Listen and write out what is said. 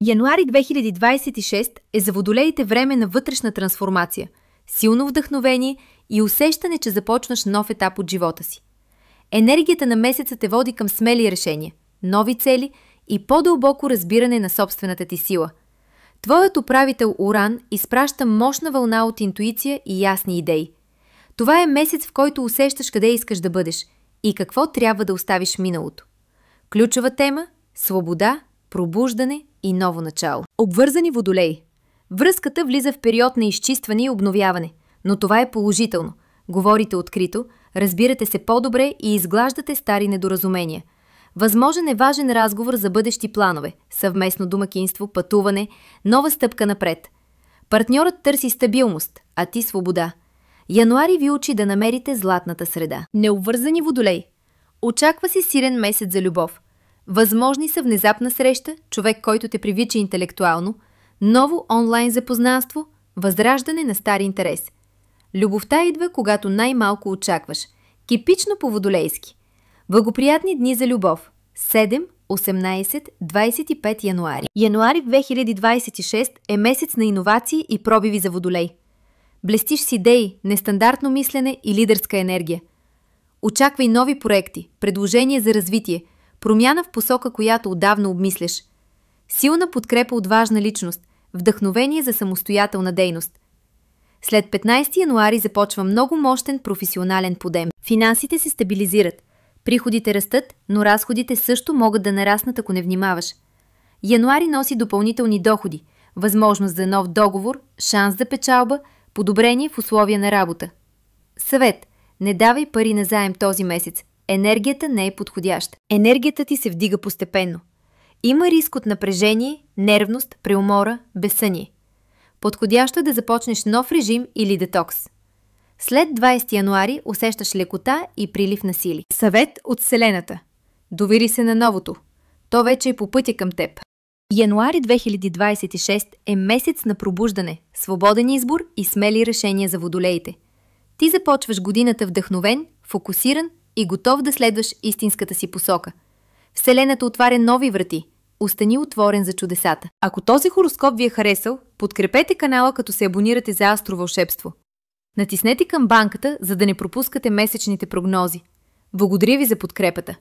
Януари 2026 е за водолеите време на вътрешна трансформация, силно вдъхновение и усещане, че започваш нов етап от живота си. Енергията на месеца те води към смели решения, нови цели и по-дълбоко разбиране на собствената ти сила. Твоят управител Уран изпраща мощна вълна от интуиция и ясни идеи. Това е месец, в който усещаш къде искаш да бъдеш и какво трябва да оставиш в миналото. Ключова тема – свобода, пробуждане и ново начало. Обвързани водолеи. Връзката влиза в период на изчистване и обновяване, но това е положително. Говорите открито, разбирате се по-добре и изглаждате стари недоразумения. Възможен е важен разговор за бъдещи планове, съвместно домакинство, пътуване, нова стъпка напред. Партньорът търси стабилност, а ти свобода. Януари ви учи да намерите златната среда. Необвързани водолей. Очаква си силен месец за любов. Възможни са внезапна среща, човек, който те привлича интелектуално, ново онлайн запознанство, възраждане на стар интерес. Любовта идва, когато най-малко очакваш. Типично по-водолейски. Благоприятни дни за любов. 7, 18, 25 януари. Януари 2026 е месец на иновации и пробиви за водолей. Блестиш с идеи, нестандартно мислене и лидерска енергия. Очаквай нови проекти, предложения за развитие, промяна в посока, която отдавна обмисляш. Силна подкрепа от важна личност, вдъхновение за самостоятелна дейност. След 15 януари започва много мощен професионален подем. Финансите се стабилизират. Приходите растат, но разходите също могат да нараснат, ако не внимаваш. Януари носи допълнителни доходи, възможност за нов договор, шанс за печалба, подобрение в условия на работа. Съвет: не давай пари на заем този месец. Енергията не е подходяща. Енергията ти се вдига постепенно. Има риск от напрежение, нервност, преумора, безсъние. Подходящо е да започнеш нов режим или детокс. След 20 януари усещаш лекота и прилив на сили. Съвет от Вселената. Довери се на новото. То вече е по пътя към теб. Януари 2026 е месец на пробуждане, свободен избор и смели решения за водолеите. Ти започваш годината вдъхновен, фокусиран и готов да следваш истинската си посока. Вселената отваря нови врати. Остани отворен за чудесата. Ако този хороскоп ви е харесал, подкрепете канала, като се абонирате за Астровълшебство. Натиснете камбанката, за да не пропускате месечните прогнози. Благодаря ви за подкрепата!